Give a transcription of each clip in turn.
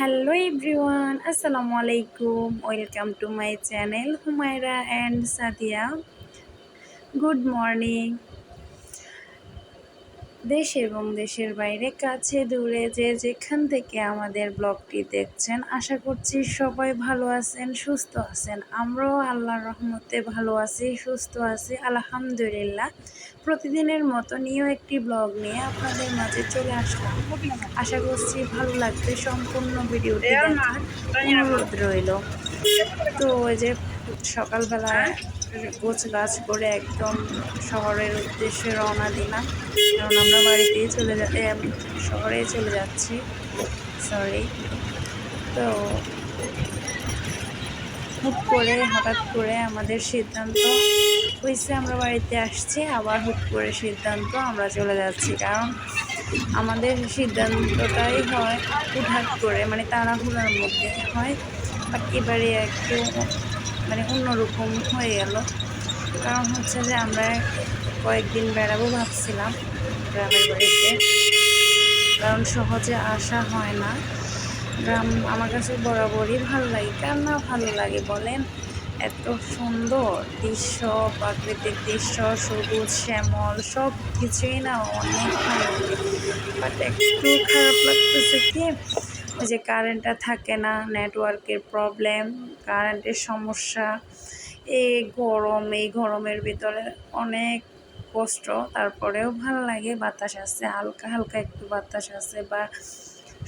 Hello everyone, আসসালামু আলাইকুম। Welcome to my channel Humaira and Sadia. Good morning. দেশ এবং দেশের বাইরে, কাছে দূরে, যে যেখান থেকে আমাদের ব্লগটি দেখছেন, আশা করছি সবাই ভালো আছেন, সুস্থ আছেন। আমরাও আল্লাহর রহমতে ভালো আছি, সুস্থ আছি, আলহামদুলিল্লাহ। প্রতিদিনের মতো নিয়েও একটি ব্লগ নিয়ে আপনাদের মাঝে চলে আসলাম। আশা করছি ভালো লাগবে। সম্পূর্ণ ভিডিওটি দেখার অনুরোধ রইল। তো ওই যে সকালবেলায় গোছ গাছ করে একদম শহরের উদ্দেশ্যে রওনা দিলাম, কারণ আমরা বাড়িতেই শহরে চলে যাচ্ছি। সরি। তো হঠাৎ করে আমাদের সিদ্ধান্ত হয়েছে আমরা বাড়িতে আসছি, আবার হুট করে সিদ্ধান্ত আমরা চলে যাচ্ছি। কারণ আমাদের সিদ্ধান্তটাই হয় হুটহাট করে, মানে তাড়াহুড়োর মধ্যে হয়। বাট এবারে একটু অন্যরকম হয়ে গেল। কারণ হচ্ছে যে আমরা কয়েকদিন বেড়াবো ভাবছিলাম গ্রামের বাড়িতে, কারণ সহজে আসা হয় না। গ্রাম আমার কাছে বরাবরই ভালো লাগে। কার না ভালো লাগে বলেন? এত সুন্দর দৃশ্য, প্রাকৃতিক দৃশ্য, সবুজ শ্যামল, সব কিছুই না অনেক ভালো লাগে। বাট একটু খারাপ লাগতেছে কি, ওই যে কারেন্টটা থাকে না, নেটওয়ার্কের প্রবলেম, কারেন্টের সমস্যা, এই গরমের ভিতরে অনেক কষ্ট। তারপরেও ভালো লাগে, বাতাস আছে, হালকা হালকা একটু বাতাস আছে, বা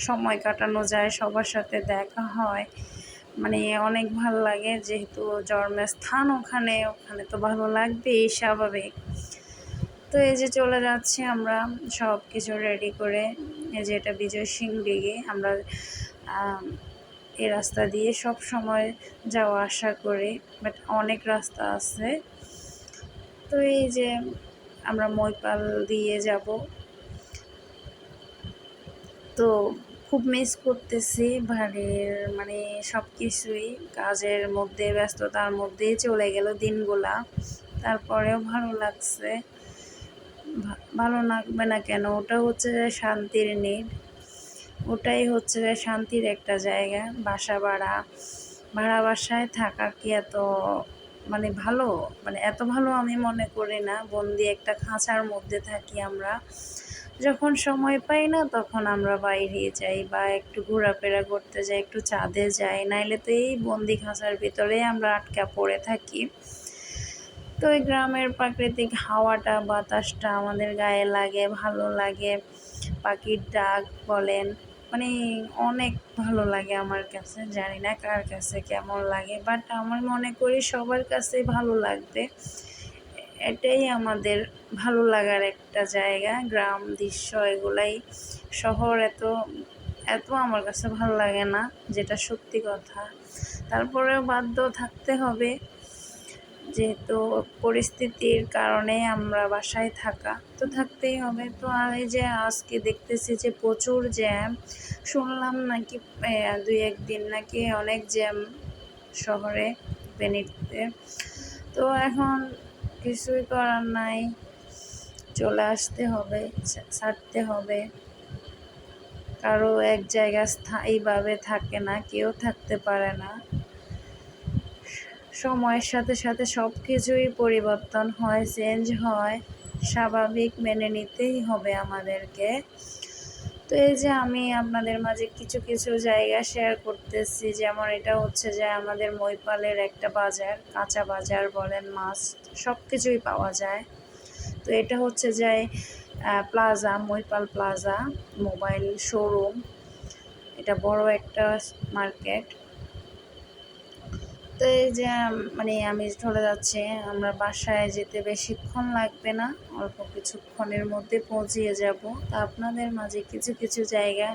সময় কাটানো যায়, সবার সাথে দেখা হয়, অনেক ভালো লাগে। যেহেতু জন্মস্থান ওখানে, ওখানে তো ভালো লাগবেই, স্বাভাবিক। তো এই যে চলে যাচ্ছি আমরা সব কিছু রেডি করে। এই যে এটা বিজয় সিংড়ি, আমরা এই রাস্তা দিয়ে সব সময় যাওয়া আসা করি, বাট অনেক রাস্তা আছে। তো এই যে আমরা মইপাল দিয়ে যাব। তো খুব মিস করতেছি বাড়ির, সব কিছুই কাজের মধ্যে, ব্যস্ততার মধ্যেই চলে গেল দিনগুলা। তারপরেও ভালো লাগছে। ভালো লাগবে না কেন? ওটা হচ্ছে যে শান্তির নিড, ওটাই হচ্ছে যে শান্তির একটা জায়গা। ভাড়া বাসায় থাকা কি এত ভালো? এত ভালো আমি মনে করি না। বন্দি একটা খাঁচার মধ্যে থাকি আমরা। যখন সময় পাই না, তখন আমরা বাইরে যাই বা একটু ঘোরাফেরা করতে যাই, একটু চাঁদে যাই, নাইলে তো এই বন্দি খাঁচার ভিতরেই আমরা আটকা পড়ে থাকি। তো এই গ্রামের প্রাকৃতিক হাওয়াটা, বাতাসটা আমাদের গায়ে লাগে, ভালো লাগে। পাখির ডাক বলেন, অনেক ভালো লাগে আমার কাছে। জানি না কার কাছে কেমন লাগে, বাট আমার মনে করি সবার কাছে ভালো লাগবে। এটাই আমাদের ভালো লাগার একটা জায়গা, গ্রাম দৃশ্য এগুলাই। শহর এত এত আমার কাছে ভালো লাগে না, যেটা সত্যি কথা। তারপরেও বাধ্য থাকতে হবে, যেহেতু পরিস্থিতির কারণে আমরা বাসায় থাকা, তো থাকতেই হবে। তো এই যে আজকে দেখতেছি যে প্রচুর জ্যাম, শুনলাম নাকি 2-1 দিন নাকি অনেক জ্যাম শহরে, বেনিতে। তো এখন কিছুই করার নাই, চলে আসতে হবে, ছাড়তে হবে। কারো এক জায়গায় স্থায়ীভাবে থাকে না, কেউ থাকতে পারে না। সময়ের সাথে সাথে সব কিছুই পরিবর্তন হয়, চেঞ্জ হয়, স্বাভাবিক, মেনে নিতেই হবে আমাদেরকে। তো এই যে আমি আপনাদের মাঝে কিছু কিছু জায়গা শেয়ার করতেছি। যেমন এটা হচ্ছে যে আমাদের মইপালের একটা বাজার, কাঁচা বাজার বলেন, মাছ, সব কিছুই পাওয়া যায়। তো এটা হচ্ছে যে প্লাজা, মইপাল প্লাজা মোবাইল শোরুম। এটা বড় একটা মার্কেট। তো এই যে আমি চলে যাচ্ছি, আমরা বাসায় যেতে বেশিক্ষণ লাগবে না, অল্প কিছুক্ষণের মধ্যে পৌঁছিয়ে যাব। তো আপনাদের মাঝে কিছু কিছু জায়গা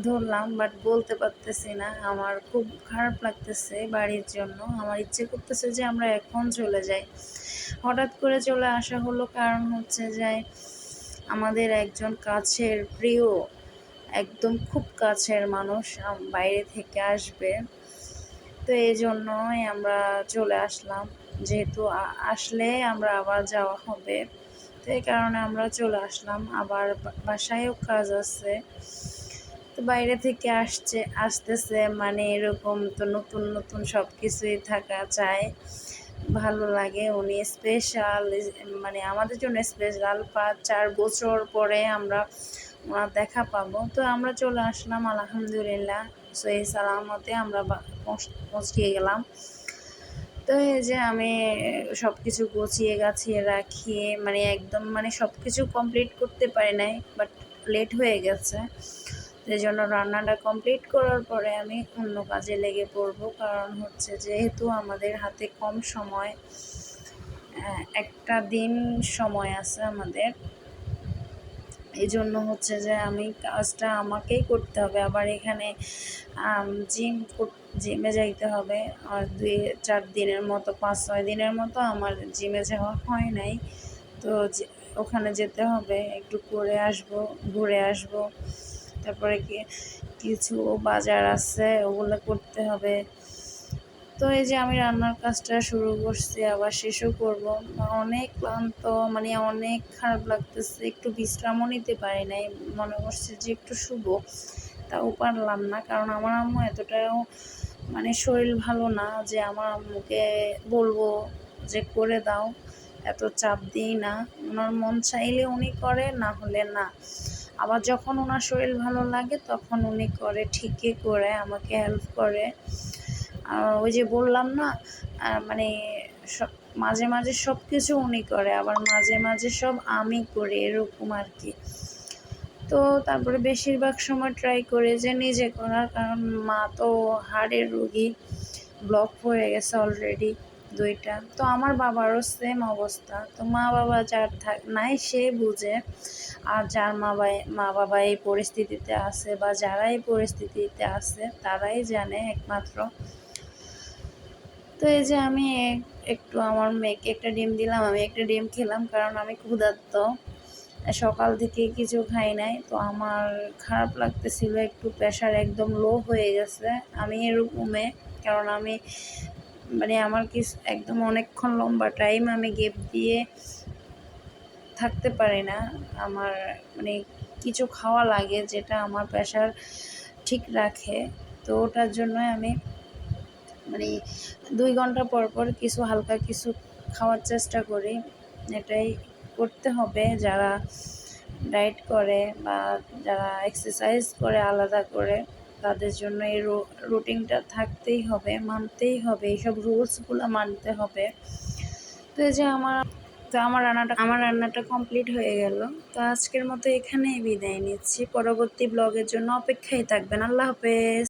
ধরলাম, বাট বলতে পারতেছি না। আমার খুব খারাপ লাগতেছে বাড়ির জন্য। আমার ইচ্ছে করতেছে যে আমরা এখন চলে যাই। হঠাৎ করে চলে আসা হলো, কারণ হচ্ছে যে আমাদের একজন কাছের প্রিয়, একদম খুব কাছের মানুষ বাইরে থেকে আসবে। তো এই জন্যই আমরা চলে আসলাম, যেহেতু আসলে আমরা আবার যাওয়া হবে। তো এই কারণে আমরা চলে আসলাম। আবার বাসায়ও কাজ আছে। তো তো বাইরে থেকে আসতেছে মানে এরকম তো নতুন নতুন সব কিছুই থাকা চায়, ভালো লাগে। উনি স্পেশাল, মানে আমাদের জন্য স্পেশাল। 5-4 বছর পরে আমরা ওনার দেখা পাবো। তো আমরা চলে আসলাম আলহামদুলিল্লাহ, সহি সালামতে আমরা পৌঁছে গেলাম। তো এই যে আমি সব কিছু গুছিয়ে গাছিয়ে রাখি, মানে একদম মানে সব কিছু কমপ্লিট করতে পারি নাই, বাট লেট হয়ে গেছে। এই জন্য রান্নাটা কমপ্লিট করার পরে আমি অন্য কাজে লেগে পড়বো, কারণ হচ্ছে যেহেতু আমাদের হাতে কম সময়, একটা দিন সময় আছে আমাদের, এই জন্য হচ্ছে যে আমি কাজটা আমাকেই করতে হবে। আবার এখানে জিমে যাইতে হবে, আর 2-4 দিনের মতো, 5-6 দিনের মতো আমার জিমে যাওয়া হয় নাই। তো ওখানে যেতে হবে, একটু করে আসবো, ঘুরে আসবো। তারপরে কিছু বাজার আছে, ওগুলো করতে হবে। তো এই যে আমি রান্নার কাজটা শুরু করছি, আবার শেষও করব। অনেক ক্লান্ত, মানে অনেক খারাপ লাগতেছে, একটু বিশ্রামও নিতে পারি নাই। মনে করছে যে একটু শুবো, তাও পারলাম না, কারণ আমার আম্মু এতটাও মানে শরীর ভালো না যে আমার আম্মুকে বলবো যে করে দাও, এত চাপ দিই না। ওনার মন চাইলে উনি করে, না হলে না। আবার যখন ওনার শরীর ভালো লাগে তখন উনি করে, ঠিকই করে আমাকে হেল্প করে। ওই যে বললাম না, মানে মাঝে মাঝে সব কিছু উনি করে, আবার মাঝে মাঝে সব আমি করি, এরকম আর কি। তো তারপরে বেশিরভাগ সময় ট্রাই করে যে নিজে করার, কারণ মা তো হার্টের রোগী, ব্লক হয়ে গেছে অলরেডি 2টা। তো আমার বাবারও সেম অবস্থা। তো মা বাবা যার নাই সে বুঝে, আর যার মা বাবা এই পরিস্থিতিতে আছে, বা যারা এই পরিস্থিতিতে আছে তারাই জানে একমাত্র। তো এই যে আমি একটু আমার মেয়েকে একটা ডিম দিলাম, আমি একটা ডিম খেলাম, কারণ আমি ক্ষুধার্ত, সকাল থেকে কিছু খাই নাই। তো আমার খারাপ লাগতেছিল, একটু প্রেশার একদম লো হয়ে গেছে। আমি এরকমে, কারণ আমি মানে আমার একদম অনেকক্ষণ লম্বা টাইম আমি গ্যাপ দিয়ে থাকতে পারি না। আমার মানে কিছু খাওয়া লাগে যেটা আমার প্রেশার ঠিক রাখে। তো ওটার জন্য আমি মানে 2 ঘন্টা পর পর কিছু হালকা কিছু খাওয়ার চেষ্টা করি। এটাই করতে হবে যারা ডায়েট করে বা যারা এক্সারসাইজ করে আলাদা করে, তাদের জন্য এই রুটিনটা থাকতেই হবে, মানতেই হবে, এইসব রুলসগুলো মানতে হবে। তো এই যে আমার রান্নাটা কমপ্লিট হয়ে গেল। তো আজকের মতো এখানেই বিদায় নিচ্ছি। পরবর্তী ব্লগের জন্য অপেক্ষায় থাকবেন। আল্লাহ হাফেজ।